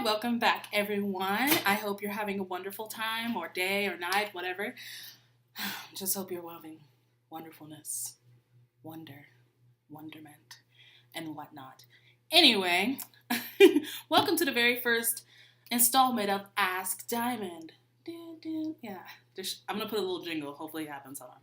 welcome back everyone. I hope you're having a wonderful time or day or night, whatever. Just hope you're loving wonderfulness, wonderment, and whatnot. Anyway, welcome to the very first installment of Ask Diamond. Yeah, I'm going to put a little jingle. Hopefully it happens. Hold on.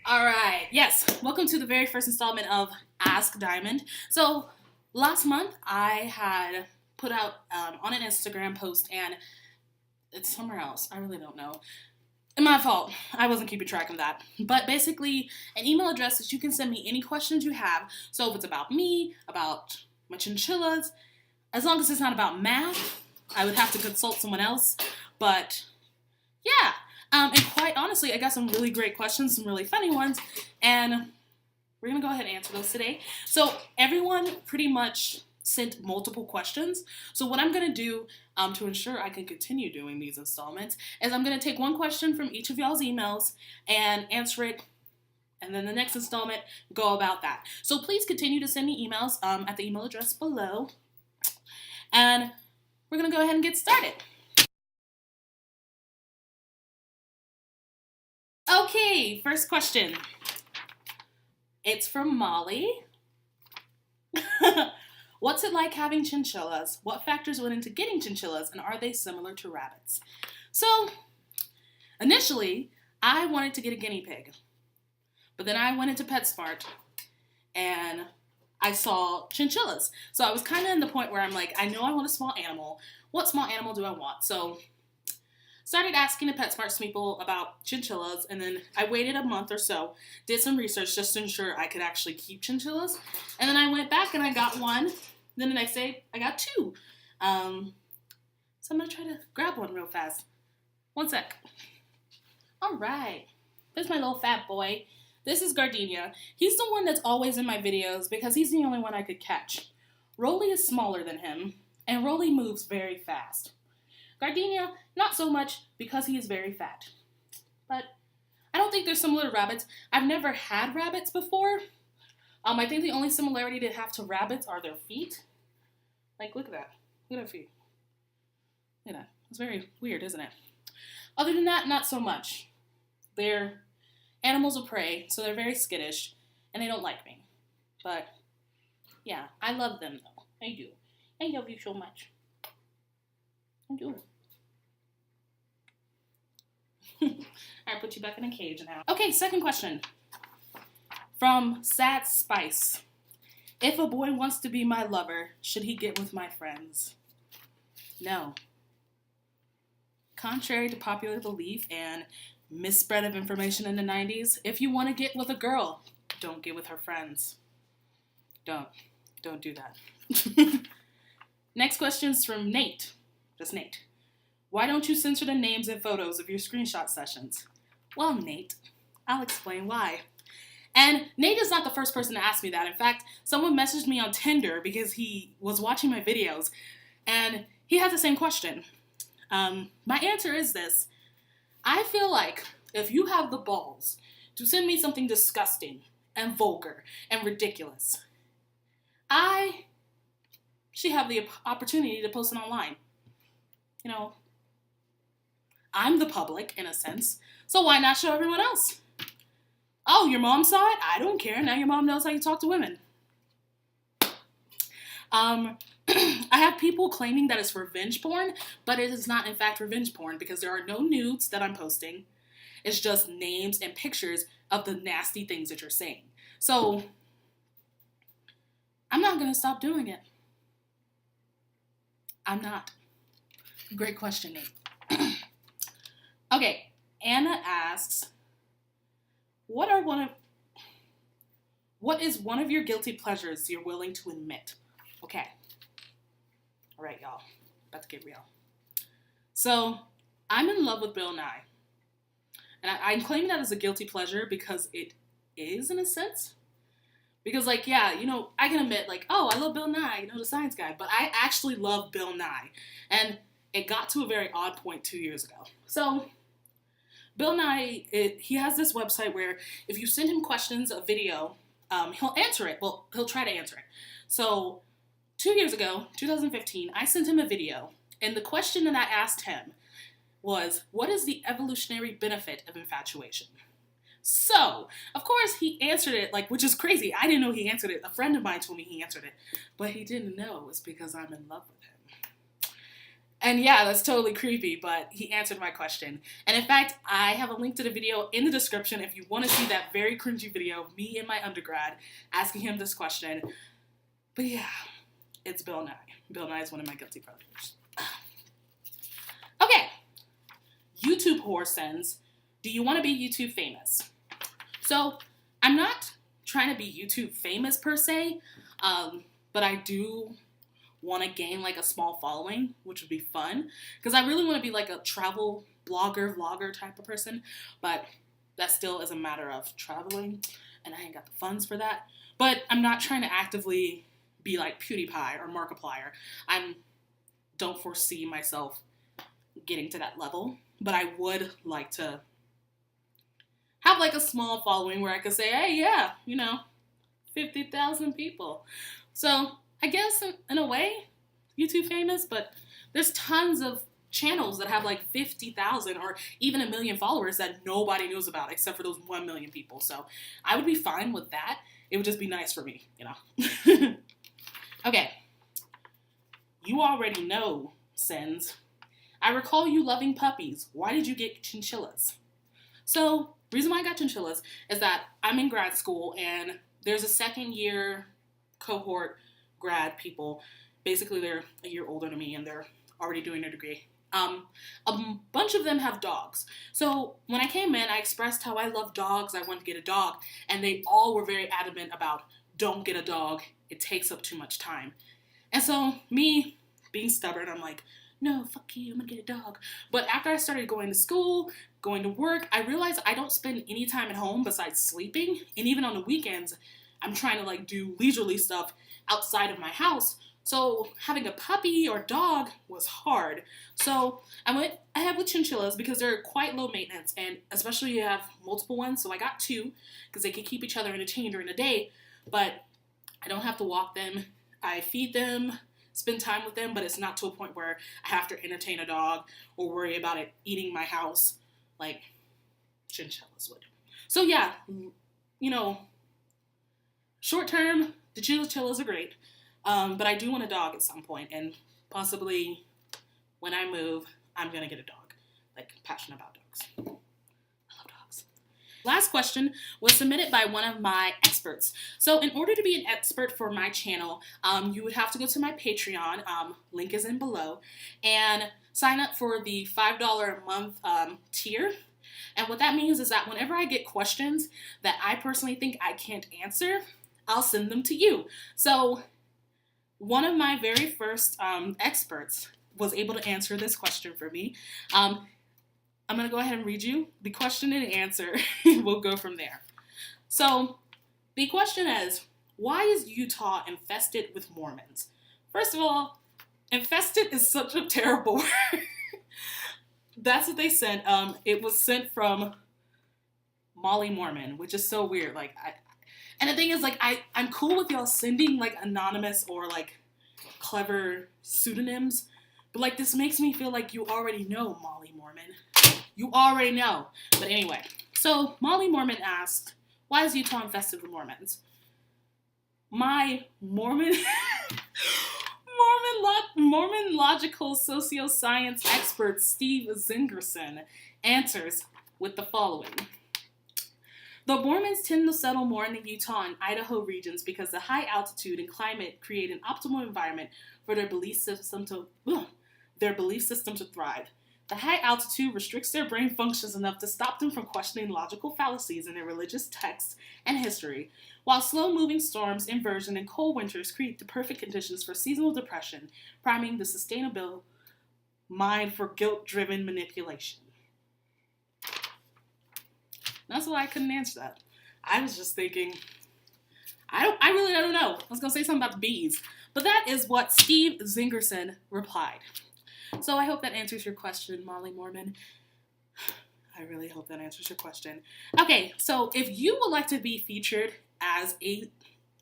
All right, yes, welcome to the very first installment of Ask Diamond. So last month I had put out on an Instagram post, and it's somewhere else. I really don't know. My fault. I wasn't keeping track of that. But basically, an email address that you can send me any questions you have. So if it's about me, about my chinchillas, as long as it's not about math, I would have to consult someone else. But yeah. And quite honestly, I got some really great questions, some really funny ones, and we're going to go ahead and answer those today. So everyone pretty much sent multiple questions. So what I'm going to do to ensure I can continue doing these installments is I'm going to take one question from each of y'all's emails and answer it, and then the next installment, go about that. So please continue to send me emails at the email address below, and we're going to go ahead and get started. Okay, first question. It's from Molly. What's it like having chinchillas? What factors went into getting chinchillas, and are they similar to rabbits? So, initially, I wanted to get a guinea pig. But then I went into PetSmart, and I saw chinchillas. So I was kind of in the point where I'm like, I know I want a small animal. What small animal do I want? So started asking the PetSmart people about chinchillas, and then I waited a month or so, did some research just to ensure I could actually keep chinchillas, and then I went back and I got one. Then the next day I got two. So I'm gonna try to grab one real fast. One sec. All right, there's my little fat boy. This is Gardenia. He's the one that's always in my videos because he's the only one I could catch. Rolly is smaller than him, and Rolly moves very fast. Gardenia, not so much because he is very fat. But I don't think they're similar to rabbits. I've never had rabbits before. I think the only similarity they have to rabbits are their feet. Like, look at that. Look at their feet. Look at that. It's very weird, isn't it? Other than that, not so much. They're animals of prey, so they're very skittish, and they don't like me. But, yeah, I love them, though. I do. I love you so much. I do. Alright, put you back in a cage now. Okay, second question. From Sad Spice. If a boy wants to be my lover, should he get with my friends? No. Contrary to popular belief and misspread of information in the 90s, if you want to get with a girl, don't get with her friends. Don't do that. Next question's from Nate. Just Nate. Why don't you censor the names and photos of your screenshot sessions? Well, Nate, I'll explain why. And Nate is not the first person to ask me that. In fact, someone messaged me on Tinder because he was watching my videos, and he had the same question. My answer is this. I feel like if you have the balls to send me something disgusting and vulgar and ridiculous, I should have the opportunity to post it online. You know, I'm the public, in a sense, so why not show everyone else? Oh, your mom saw it? I don't care. Now your mom knows how you talk to women. I have people claiming that it's revenge porn, but it is not, in fact, revenge porn because there are no nudes that I'm posting. It's just names and pictures of the nasty things that you're saying. So, I'm not going to stop doing it. I'm not. Great question, Nate. Okay, Anna asks, what is one of your guilty pleasures you're willing to admit? Okay. All right, y'all. About to get real. So, I'm in love with Bill Nye. And I'm claiming that as a guilty pleasure because it is, in a sense. Because, like, yeah, you know, I can admit, like, oh, I love Bill Nye, you know, the science guy. But I actually love Bill Nye. And it got to a very odd point 2 years ago. So, Bill Nye, he has this website where if you send him questions, a video, he'll answer it. Well, he'll try to answer it. So, 2 years ago, 2015, I sent him a video, and the question that I asked him was, what is the evolutionary benefit of infatuation? So, of course, he answered it, like, which is crazy. I didn't know he answered it. A friend of mine told me he answered it, but he didn't know it was because I'm in love with him. And yeah, that's totally creepy, but he answered my question. And in fact, I have a link to the video in the description if you want to see that very cringy video of me in my undergrad asking him this question. But yeah, it's Bill Nye. Bill Nye is one of my guilty pleasures. Okay. YouTube whore sends, do you want to be YouTube famous? So, I'm not trying to be YouTube famous per se, but I do want to gain like a small following, which would be fun, because I really want to be like a travel blogger, vlogger type of person, but that still is a matter of traveling, and I ain't got the funds for that. But I'm not trying to actively be like PewDiePie or Markiplier. I don't foresee myself getting to that level, but I would like to have like a small following where I could say, hey, yeah, 50,000 people. So I guess in a way, YouTube famous, but there's tons of channels that have like 50,000 or even 1 million followers that nobody knows about except for those 1 million people. So I would be fine with that. It would just be nice for me, Okay. You already know, Sens. I recall you loving puppies. Why did you get chinchillas? So, the reason why I got chinchillas is that I'm in grad school and there's a second year cohort grad people. Basically, they're a year older than me and they're already doing their degree. A bunch of them have dogs. So when I came in, I expressed how I love dogs. I wanted to get a dog. And they all were very adamant about, don't get a dog. It takes up too much time. And so me being stubborn, I'm like, no, fuck you, I'm gonna get a dog. But after I started going to school, going to work, I realized I don't spend any time at home besides sleeping. And even on the weekends, I'm trying to like do leisurely stuff outside of my house. So having a puppy or dog was hard. So I went ahead with chinchillas because they're quite low maintenance, and especially you have multiple ones. So I got 2 because they can keep each other entertained during the day, but I don't have to walk them. I feed them, spend time with them, but it's not to a point where I have to entertain a dog or worry about it eating my house like chinchillas would. So yeah, short term, the chinchillas are great. But I do want a dog at some point, and possibly when I move, I'm going to get a dog. Like, passionate about dogs. I love dogs. Last question was submitted by one of my experts. So in order to be an expert for my channel, you would have to go to my Patreon, link is in below, and sign up for the $5 a month tier. And what that means is that whenever I get questions that I personally think I can't answer, I'll send them to you. So one of my very first experts was able to answer this question for me. I'm going to go ahead and read you the question and answer. We'll go from there. So the question is, why is Utah infested with Mormons? First of all, infested is such a terrible word. That's what they sent. It was sent from Molly Mormon, which is so weird. Like, and the thing is, like, I'm cool with y'all sending, like, anonymous or, like, clever pseudonyms, but, like, this makes me feel like you already know Molly Mormon. You already know. But anyway, so Molly Mormon asked, why is Utah infested with Mormons? My Mormon logical socioscience expert Steve Zingerson answers with the following. The Mormons tend to settle more in the Utah and Idaho regions because the high altitude and climate create an optimal environment for their belief system to thrive. The high altitude restricts their brain functions enough to stop them from questioning logical fallacies in their religious texts and history, while slow-moving storms, inversion, and cold winters create the perfect conditions for seasonal depression, priming the sustainable mind for guilt-driven manipulation. That's why I couldn't answer that. I was just thinking, I really don't know. I was going to say something about the bees. But that is what Steve Zingerson replied. So I hope that answers your question, Molly Mormon. I really hope that answers your question. Okay, so if you would like to be featured as a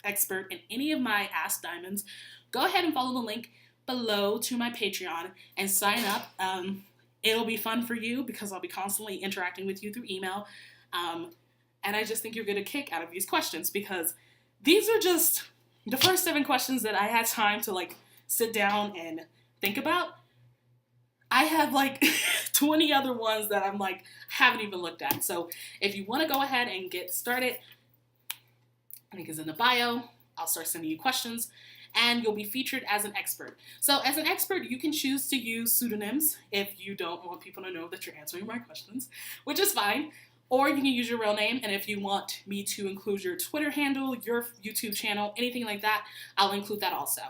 expert in any of my Ask Diamonds, go ahead and follow the link below to my Patreon and sign up. It'll be fun for you because I'll be constantly interacting with you through email. And I just think you'll get a kick out of these questions because these are just the first 7 questions that I had time to like sit down and think about. I have like 20 other ones that I'm like haven't even looked at. So if you want to go ahead and get started, link is in the bio. I'll start sending you questions and you'll be featured as an expert. So as an expert, you can choose to use pseudonyms if you don't want people to know that you're answering my questions, which is fine. Or you can use your real name, and if you want me to include your Twitter handle, your YouTube channel, anything like that, I'll include that also.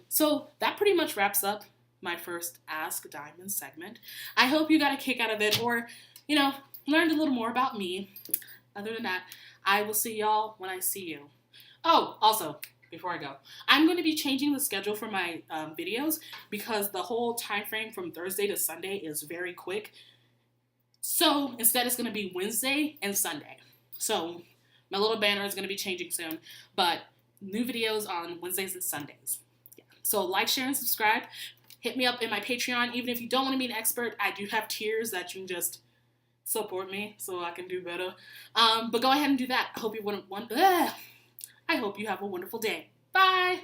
So that pretty much wraps up my first Ask Diamond segment. I hope you got a kick out of it or, you know, learned a little more about me. Other than that, I will see y'all when I see you. Oh, also, before I go, I'm going to be changing the schedule for my videos because the whole time frame from Thursday to Sunday is very quick. So instead it's going to be Wednesday and Sunday. So my little banner is going to be changing soon, but new videos on Wednesdays and Sundays. Yeah. So like, share, and subscribe. Hit me up in my Patreon. Even if you don't want to be an expert, I do have tiers that you can just support me so I can do better. But go ahead and do that. I hope you have a wonderful day. Bye.